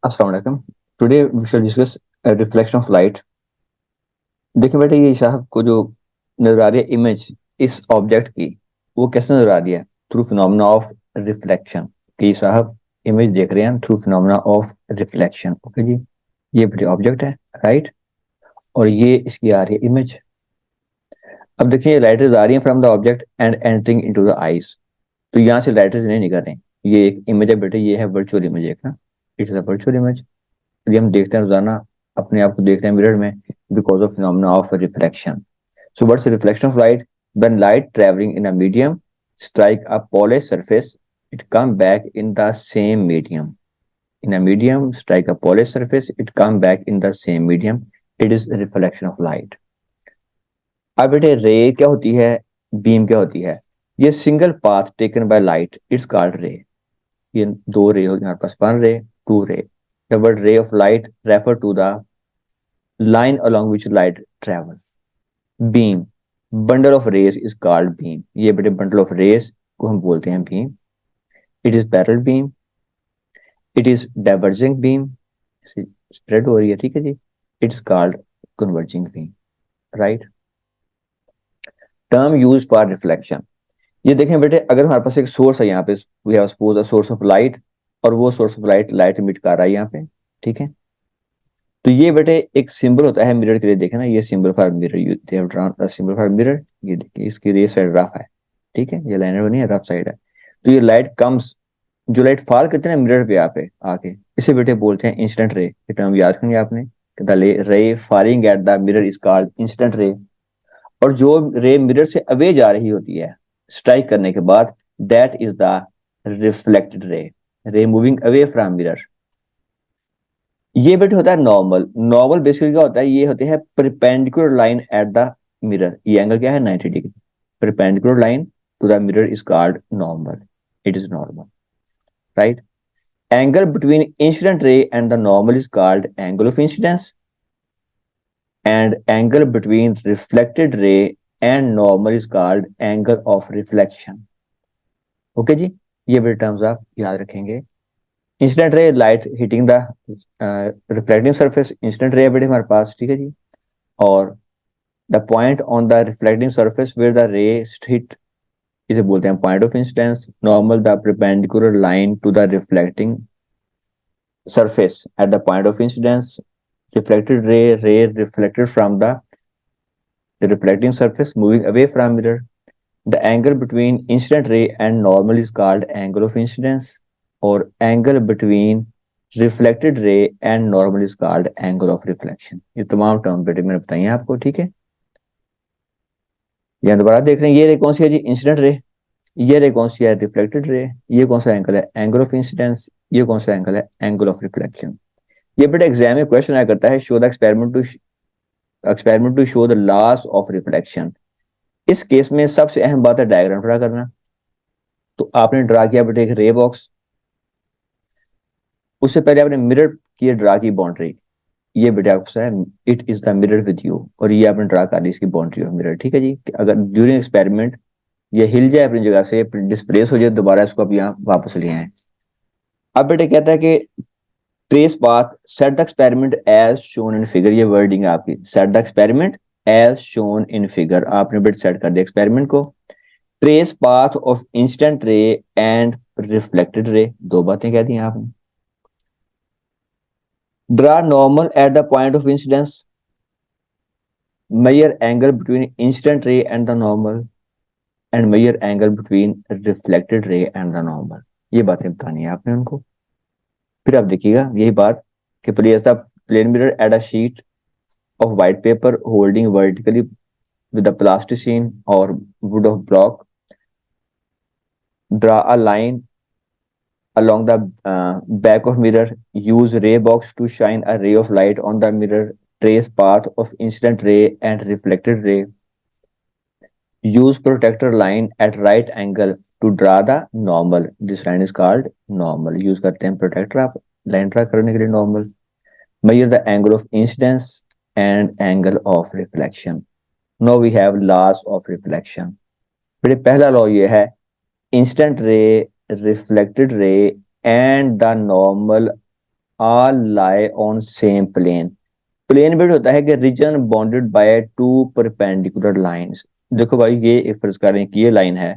अस्सलाम वालेकुम। Today we shall discuss reflection of light. देखिए बेटे, ये साहब को जो नजर आ रही है इमेज इस ऑब्जेक्ट की, वो कैसे नजर आ रही है? Through phenomena of reflection. कि साहब इमेज देख रहे हैं through phenomena of reflection. Okay जी, ये बेटे ऑब्जेक्ट है, राइट, और ये इसकी आ रही है इमेज। अब देखिए लाइटें आ रही है from the object and entering into the eyes. तो यहाँ से लाइटें नहीं निकल रही। ये एक इमेज है बेटे, ये है वर्चुअल इमेज एक ना, it is a virtual image. ये हम देखते हैं रोजाना, अपने आप को देखते हैं मिरर में, because of phenomena of reflection. So what's reflection of light? When light travelling in a medium strike a polish surface, it come back in the same medium. In a medium strike a polish surface, it come back in the same medium. It is reflection of light. अब बेटे रे क्या होती है, beam क्या होती है? ये single path taken by light, it's called रे। ये दो रे हो हमारे पास, वन रे, टू रे। The word ray of light refer to the line along which light travels. Beam, bundle of rays is called beam. ये बेटे bundle of rays को हम बोलते हैं beam. It is parallel beam. It is diverging beam. Spread हो रही है, ठीक है जी. It's called converging beam. Right? Term used for reflection. ये देखें बेटे, अगर हमारे पास एक सोर्स है यहाँ पे, we have suppose a source of light, और वो सोर्स ऑफ लाइट इमिट कर रहा है यहाँ पे, ठीक है। तो ये बेटे एक सिंबल होता है मिरर के लिए, देखे ना, ये symbol for mirror, you they have drawn a symbol for mirror. ये देखिए इसकी रे साइड रफ है, ठीक है, ये लाइनर बनी है, रफ साइड है। तो ये लाइट कम्स, जो लाइट फॉल करते हैं ना मिरर पे पे आके, इसे बेटे बोलते हैं इंसिडेंट रे। ये टर्म याद रखेंगे आपने, द रे falling eight the mirror is called incident ray. और जो रे मिरर से अवे जा रही होती है स्ट्राइक करने के बाद, that is the reflected ray, रे मूविंग अवे फ्रॉम मिरर। ये बेटे होता है नॉर्मल। नॉर्मल बेसिकली क्या होता है, ये होते हैं perpendicular line at the mirror. ये एंगल क्या है, 90 degree. Perpendicular line to the mirror is called normal, it is normal, right. Angle between incident ray and the normal is called angle of incidence, and angle between reflected ray and normal is called angle of reflection. Okay जी, ये बेटे terms आप याद रखेंगे। Incident ray, light hitting the reflecting surface, incident ray बेटे हमारे पास, ठीक है जी। और the point on the reflecting surface where the ray hit, इसे बोलते हैं point of incidence. Normal, the perpendicular line to the reflecting surface at the point of incidence. Reflected ray reflected from the reflecting surface moving away from mirror. The angle between incident ray and normal is called angle of incidence, or angle between reflected ray and normal is called angle of reflection. ये तमाम term बेटे मैंने बताई हैं आपको, ठीक है। यहाँ दोबारा देख रहे हैं, ये रे कौन सी है जी, इंसिडेंट रे। ये रे कौन सी है, रिफ्लेक्टेड रे। ये कौन सा एंगल है, एंगल ऑफ इंसिडेंस। ये कौन सा एंगल है, एंगल ऑफ रिफ्लेक्शन। ये बेटा एग्जाम में क्वेश्चन आया करता है, show the experiment to show the laws of reflection. इस केस में सबसे अहम बात है डायग्राम ड्रा करना। तो आपने ड्रा किया बेटा एक रे बॉक्स, उससे पहले आपने मिरर की ड्रा की बाउंड्री। ये बेटा आपको है, it is the mirror with you, और ये आपने ड्रा कर दी इसकी बाउंड्री ऑफ मिरर, ठीक है जी। कि अगर ड्यूरिंग एक्सपेरिमेंट ये हिल जाए अपनी जगह से, डिस्प्लेस हो जाए, दोबारा इसको अब यहाँ वापस ले आए। अब बेटे कहता है कि trace path, set the experiment as shown in figure. ये वर्डिंग है आपकी, set the experiment as shown in figure. आपने बेटे सेट कर दिया एक्सपेरिमेंट को। Trace path of incident ray and reflected ray, दो बातें कह दी आपने। Draw normal at the point of incidence, measure angle between incident ray and the normal, and measure angle between reflected ray and the normal। ये बातें बतानी है आपने उनको। फिर आप देखिएगा यही बात कि place the plane mirror at a sheet of white paper holding vertically with a plasticine or wood of block. Draw a line along the back of mirror. Use ray box to shine a ray of light on the mirror. Trace path of incident ray and reflected ray. Use protector line at right angle to draw the normal. This line is called normal. Use करते हैं protector आप line draw करने के लिए normal. Measure the angle of incidence and angle of reflection. Now we have laws of reflection. फिर पहला law ये है, incident ray, reflected ray and the normal all lie on same plane. Plane बेट होता है कि region bounded by two perpendicular lines. देखो भाई, ये एक फर्ज करें कि ये लाइन है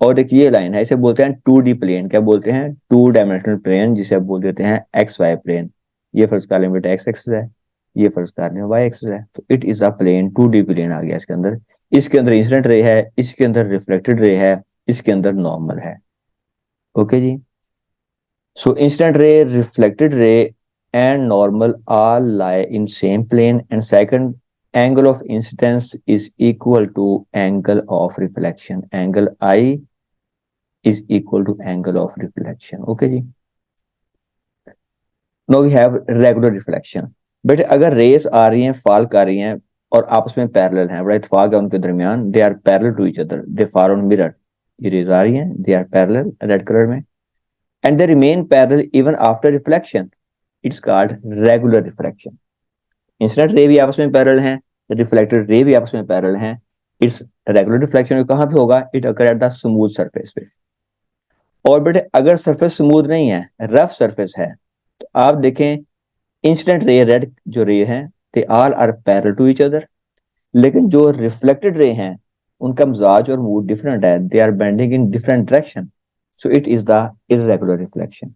और एक ये लाइन है, इसे बोलते हैं 2D प्लेन। क्या बोलते हैं? 2 डायमेंशनल प्लेन, जिसे आप बोल देते हैं एक्स वाई प्लेन। ये फर्ज कर लें बेटा एक्स एक्सिस है, ये फर्ज कर लें वाई एक्सिस है, तो it is a plane, 2D plane आ गया इसके अंदर। इसके अंदर इंसिडेंट रे है, इसके अंदर रिफ्लेक्टेड रे है, इसके अंदर नॉर्मल है। ओके जी। So incident ray, reflected ray and normal all lie in same plane, and second, angle of incidence is equal to angle of reflection. Angle I is equal to angle of reflection. Okay जी। Now we have regular reflection। बेटे अगर race आ रही हैं, fall कर रही हैं और आपस में पैरेलल हैं, बड़ा इत्तेफाक है उनके दरमियान, they are parallel to each other, they fall on mirror. ये रेस आ रही हैं, they are parallel red colour में, and they remain parallel even after reflection, it's called regular reflection. Incident ray भी आपस में पैरेलल हैं, रिफ्लेक्टेड रे भी आपस में पैरेलल हैं, इट्स रेगुलर रिफ्लेक्शन कहाँ पे होगा? It occur at the smooth surface पे। और बेटे अगर सरफेस स्मूथ नहीं है, रफ सरफेस है, तो आप देखें इंसिडेंट रे, रेड जो रे हैं, they all are parallel to each other. लेकिन जो रिफ्लेक्टेड रे हैं, उनका मिजाज और मूड डिफरेंट है, they are bending in different direction, so it is the irregular reflection.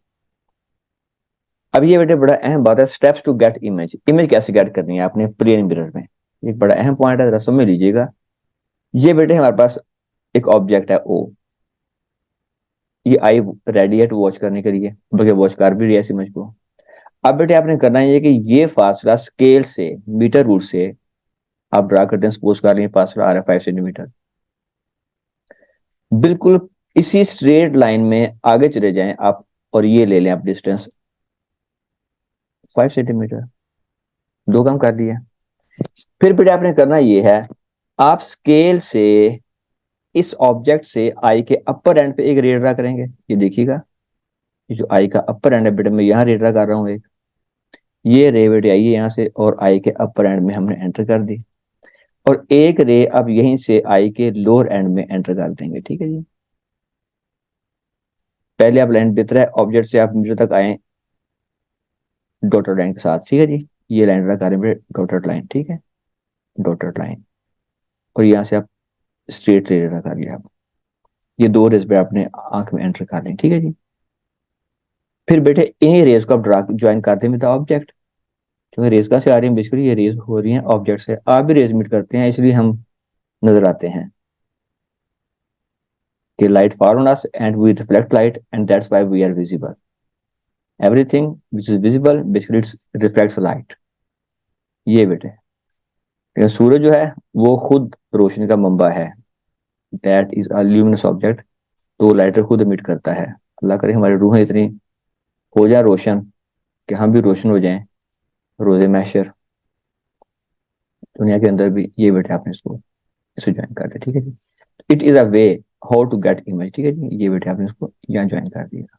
अब ये बेटे बड़ा अहम बात है, steps to get image. Image कैसे गेट करनी है आपने प्लेन मिरर में, एक बड़ा अहम पॉइंट है, जरा समझ लीजिएगा। ये बेटे हमारे पास एक ऑब्जेक्ट है ओ, ये आई रेडी है टू वॉच करने के लिए, बल्कि वॉच कर भी रही है इस इमेज को। अब बेटे आपने करना है ये कि ये फासला स्केल से, मीटर रूट से आप ड्रा करते हैं, सपोज कर लें फासला आ रहा है 5 सेंटीमीटर। बिल्कुल इसी स्ट्रेट लाइन में आगे चले जाएं आप, और ये ले लें आप डिस्टेंस 5 सेंटीमीटर। दो काम कर दिया। फिर बेटे आपने करना ये है, आप स्केल से इस ऑब्जेक्ट से आई के अपर एंड पे एक रे ड्रा करेंगे। ये देखिएगा, ये जो आई का अपर एंड है बेटे, मैं यहाँ रे ड्रा कर रहा हूँ एक, ये रे बेटे आई है यहाँ से और आई के अपर एंड में हमने एंटर कर दी, और एक रे अब यहीं से आई के लोअर एंड में एंटर कर देंगे। ठीक है जी। पहले आप लाइन बेहतर है, ऑब्जेक्ट से आप मीटर तक आए डॉटेड लाइन के साथ। ठीक है जी। ये लाइन ड्रा करें बेटे, डॉटेड लाइन, ठीक है, डॉटेड लाइन, और यहाँ से आप स्ट्रेट रे ड्रा कर लिया आप, ये दो रेस पे आपने आंख में एंटर कर ली। ठीक है जी। फिर बेटे इन्हीं रेस को आप ड्रा ज्वाइन कर दें विद ऑब्जेक्ट, क्योंकि रेस कहाँ से आ रही है? बेसिकली ये रेस हो रही है ऑब्जेक्ट से, आप भी रेस मीट करते हैं, इसलिए हम नजर आते हैं कि light fall on us and we reflect light and that's why we are visible. Everything which is visible basically it's reflects light. ये बेटे, लेकिन सूरज जो है वो खुद रोशनी का मंबा है, that is a luminous object, तो लाइट खुद एमिट करता है। अल्लाह करे हमारी रूहें इतनी हो जाए रोशन कि हम भी रोशन हो जाएं रोजे महशर दुनिया के अंदर भी। ये बेटे आपने इसको इसे ज्वाइन कर दिया। ठीक है जी। It is a way how to get image. ठीक है जी, ये बेटे आपने इसको यहाँ ज्वाइन कर दिया।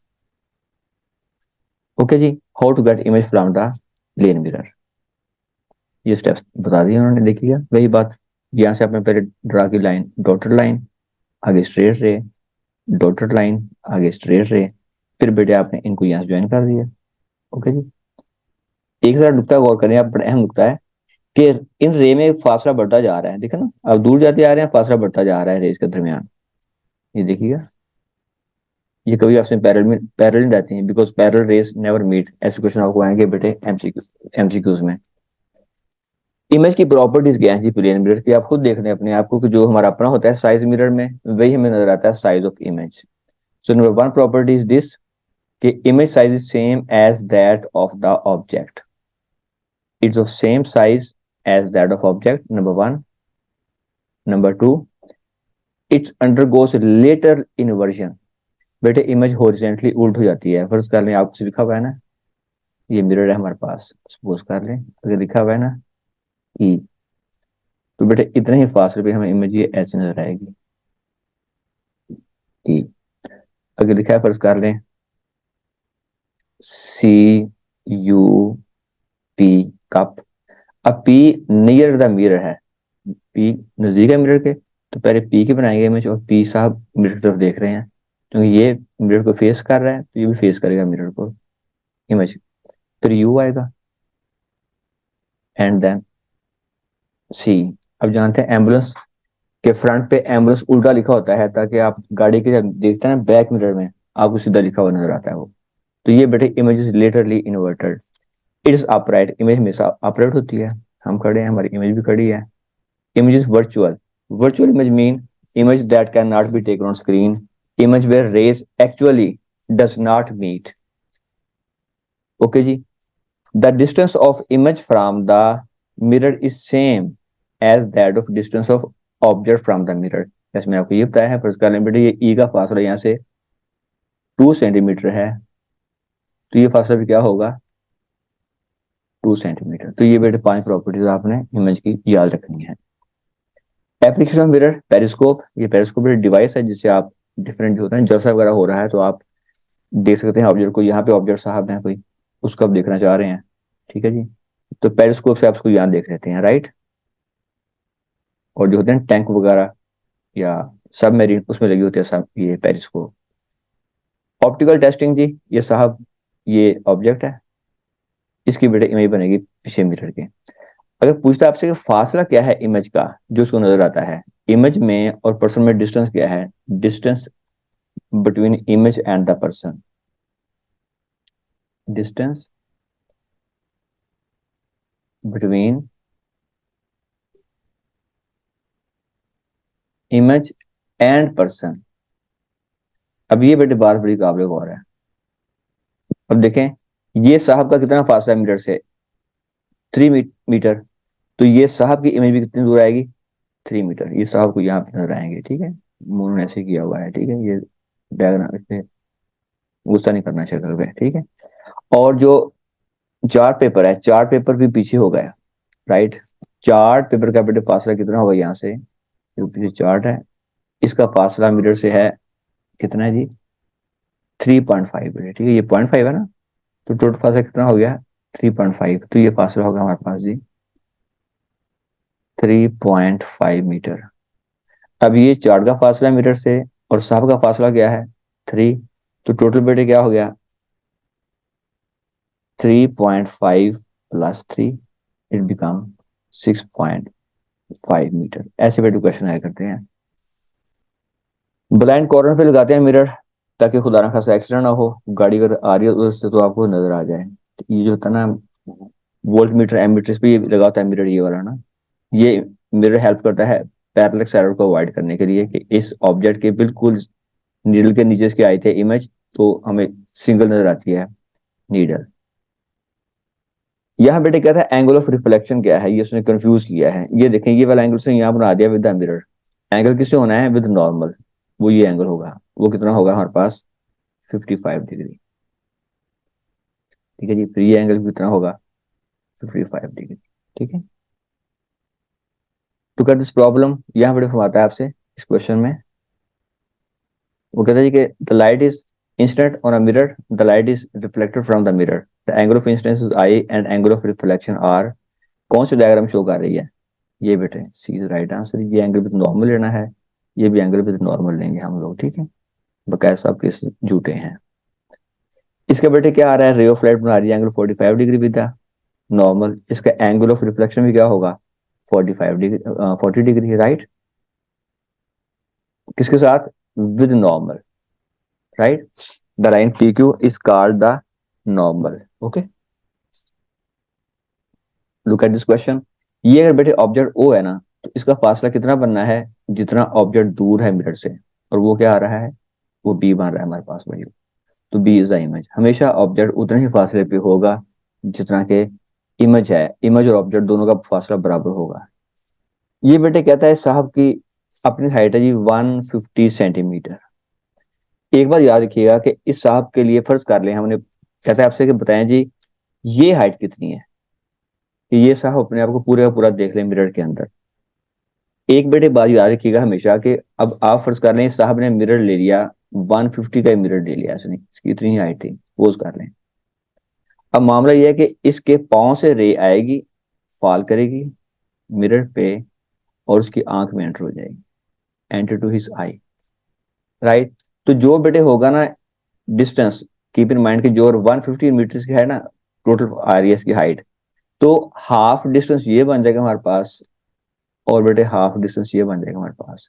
ओके जी। How to get image from the plane mirror, ये स्टेप्स बता दिए उन्होंने, देखिएगा वही बात। यहाँ से आपने पहले ड्रा की लाइन, डॉटेड लाइन, आगे स्ट्रेट रे, डॉटेड लाइन, आगे स्ट्रेट रे, फिर बेटे आपने इनको यहाँ ज्वाइन कर दिया। ओके जी। एक जरा नुकता गौर करें आप, बड़ा अहम नुकता है कि इन रे में फासला बढ़ता जा रहा है, देखा ना, अब दूर जाते आ रहे हैं, फासला बढ़ता जा रहा है रेस के दरमियान। ये देखिएगा, ये कभी आपसे पैरेलल में पैरेलल नहीं रहती हैं, because parallel rays never meet. ऐसे क्वेश्चन आपको आएंगे बेटे एमसीक्यूज में। इमेज की प्रॉपर्टीज क्या है जी प्लेन मिरर की? आप खुद देख रहे हैं अपने आप को कि जो हमारा अपना होता है साइज मिरर में, वही हमें नजर आता है size of image. So number one property is this, कि image size is same as that of the object, it's of same size as that of object, number one. Number two, it's undergoes lateral inversion. बेटे image horizontally उल्ट हो जाती है। फर्ज कर लें आपसे लिखा हुआ है ना, ये मिरर है हमारे पास, सपोज कर लें, अगर लिखा हुआ है ना ई, तो बेटे इतने ही फासले पे हमें इमेज ये ऐसे नजर आएगी ई। अगर लिखा है फर्ज कर लें सी यू पी, कप, अब पी नियर द मिरर है, पी नजदीक है मिरर के, तो पहले पी की बनाएंगे इमेज, और पी साहब मिरर की तरफ देख रहे हैं, क्योंकि ये मिरर को फेस कर रहा है तो ये भी फेस करेगा मिरर को, इमेज। फिर यू आएगा, एंड देन सी। अब जानते हैं एम्बुलेंस के फ्रंट पे एम्बुलेंस उल्टा लिखा होता है, ताकि आप गाड़ी के जब देखते हैं ना बैक मिरर में, आपको सीधा लिखा हुआ नजर आता है वो। तो ये बेटे image is laterally inverted. It is upright, image हमेशा अपराइट होती है, हम खड़े हैं, हमारी इमेज भी खड़ी है। Image is virtual. Virtual image mean image that cannot be taken on screen. Image where rays actually does not meet. Okay ji. The distance of image from the mirror is same as that of distance of object from the mirror. जैसे मैंने आपको ये बताया है, first column बेटे ये ई का फासला यहाँ से 2 सेंटीमीटर है, तो ये फासला भी क्या होगा, 2 सेंटीमीटर। तो ये बेटे 5 प्रॉपर्टीज आपने इमेज की याद रखनी है। एप्लीकेशन ऑफ मिरर, पेरिस्कोप, ये पेरिस्कोप डिवाइस है जिससे आप डिफरेंट होता है, जलसा वगैरह हो रहा है तो आप देख सकते हैं ऑब्जेक्ट को, यहाँ पे ऑब्जेक्ट साहब है कोई, उसको आप देखना चाह रहे हैं, ठीक है जी। तो पेरिस्कोप से आप उसको यहाँ देख लेते हैं, राइट। और जो होते हैं टैंक वगैरह या सबमरीन, उसमें लगी होती है सब ये पेरिस्कोप। ऑप्टिकल टेस्टिंग जी, ये साहब ये ऑब्जेक्ट है, इसकी बेटे इमेज बनेगी पीछे मिरर के। अगर पूछता है आपसे कि फासला क्या है इमेज का जो उसको नजर आता है, इमेज में और पर्सन में डिस्टेंस क्या है, distance between image and the person, distance between image and person. अब ये बेटे बात बड़ी काबिल गौर है। अब देखें ये साहब का कितना फासला है मिरर से, 3 मीटर। तो ये साहब की इमेज भी कितनी दूर आएगी, 3 मीटर। ये साहब को यहाँ पे नजर आएंगे, ठीक है। मून ऐसे किया हुआ है, ठीक है। ये डायग्राम इस पे गुस्सा नहीं करना शक्ल पे, ठीक है। और जो चार्ट पेपर है, चार्ट पेपर भी पीछे हो गया, राइट। चार्ट पेपर का बेटे फासला कितना होगा यहाँ से, जो पीछे चार्ट है इसका फासला मिरर से है कितना है जी, 3.5 बेटे, ठीक है। ये 0.5 है ना, तो टोटल फासला कितना हो गया, 3.5। तो ये फासला होगा हमारे पास जी 3.5 मीटर। अब ये चार्ट का फासला मीटर से और साहब का फासला क्या है, 3। तो टोटल बेटे क्या हो गया, 3.5 प्लस 3, इट बिकम 6.5 मीटर। ऐसे बेटे क्वेश्चन आया करते हैं। ब्लाइंड कॉर्नर पे लगाते हैं मिरर, ताकि खुदा ना खासा एक्सीडेंट ना हो, गाड़ी अगर आ रही है उससे तो आपको नजर आ जाए। ये जो होता है ना वोल्ट मीटर एमीटर, इस पे ये लगा होता है मिरर, ये वाला ना, ये मिरर हेल्प करता है पैरेलल एरर को अवॉइड करने के लिए, कि इस ऑब्जेक्ट के बिल्कुल नीडल के नीचे इसके आए थे इमेज, तो हमें सिंगल नजर आती है नीडल। यहाँ बेटे क्या था, एंगल ऑफ रिफ्लेक्शन क्या है, ये उसने कंफ्यूज किया है। ये देखें ये वाला एंगल से यहाँ बना दिया विद द मिरर। एंगल किससे होना है, विद नॉर्मल। वो ये एंगल होगा, वो कितना होगा हमारे पास, 55 डिग्री, ठीक है जी। फिर ये एंगल कितना होगा, 55 डिग्री, ठीक है। टू कट दिस प्रॉब्लम, यहाँ बड़े फरमाता है आपसे इस क्वेश्चन में, वो कहता है जी कि the light is incident on a mirror, the light is reflected from the mirror, the angle of incidence is I and angle of reflection R. कौन सी डायग्राम शो कर रही है, ये बेटे सी इज राइट आंसर। ये angle with normal लेना है, ये भी एंगल विद नॉर्मल लेंगे हम लोग, ठीक है। बकाया सब किस झूठे हैं। इसका बेटे क्या आ रहा है, रे ऑफ लाइट बना रही है एंगल 45 डिग्री विद नॉर्मल, इसका एंगल ऑफ रिफ्लेक्शन भी क्या होगा, 45 डिग्री, 40 डिग्री, राइट। किसके साथ, with normal, right. The line P Q is called the normal. Okay, look at this question. ये अगर बेटे ऑब्जेक्ट ओ है ना, तो इसका फासला कितना बनना है, जितना ऑब्जेक्ट दूर है मिरर से, और वो क्या आ रहा है, वो बी बन रहा है हमारे पास भाई। तो बी इज द इमेज, हमेशा ऑब्जेक्ट उतने ही फासले पे होगा जितना के इमेज है, इमेज और ऑब्जेक्ट दोनों का फासला बराबर होगा। ये बेटे कहता है साहब की अपनी हाइट है जी 150 सेंटीमीटर। एक बार याद रखिएगा कि इस साहब के लिए फर्ज कर ले हमने, कहता है आपसे कि बताएं जी ये हाइट कितनी है, कि ये साहब अपने आप को पूरे का पूरा देख लें मिरर के अंदर। एक बेटे बात याद रखिएगा हमेशा कि अब आप फर्ज कर लें इस साहब ने मिरर ले लिया, 150 का मिरर ले लिया इसने, इसकी इतनी ही हाइट थी, पोज कर लें। अब मामला यह है कि इसके पांव से रे आएगी, फॉल करेगी मिरर पे, और उसकी आंख में एंटर हो जाएगी, enter to his eye, right. तो जो बेटे होगा ना डिस्टेंस, कीप इन माइंड कि जो 115 मीटर की है ना टोटल आरईएस की हाइट, तो हाफ डिस्टेंस ये बन जाएगा हमारे पास, और बेटे हाफ डिस्टेंस ये बन जाएगा हमारे पास।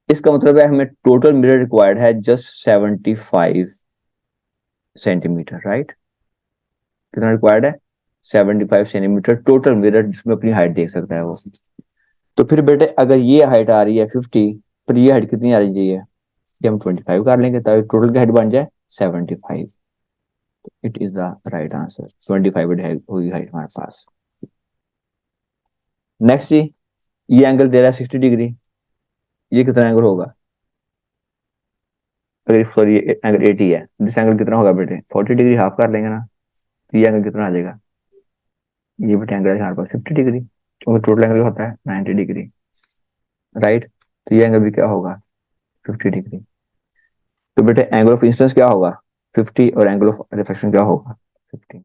इसका मतलब है हमें टोटल मिरर रिक्वायर्ड है जस्ट 75 सेंटीमीटर, राइट। कितना रिक्वायर्ड है? 75 सेंटीमीटर टोटल मिरर, जिसमें अपनी हाइट देख सकता है वो। तो फिर बेटे अगर ये हाइट आ रही है 50, फिर ये हाइट कितनी आ रही चाहिए? ये हम 25 कर लेंगे ताकि टोटल की हाइट बन जाए 75। It is the right answer, 25 होगी हाइट हमारे पास। नेक्स्ट जी, ये एंगल दे रहा है 60 डिग्री, ये कितना एंगल होगा? अगर सॉरी एंगल 80 है, दिस एंगल कितना होगा बेटे? 40 डिग्री, हाफ कर लेंगे ना, तो ये एंगल कितना आ जाएगा? ये बेटे एंगल है हमारे पास 50 डिग्री, क्योंकि टोटल एंगल होता है 90 डिग्री, राइट। तो ये एंगल भी क्या होगा? 50 डिग्री। तो बेटे एंगल ऑफ इंसिडेंस क्या होगा? 50, और एंगल ऑफ रिफ्लेक्शन क्या होगा? 50।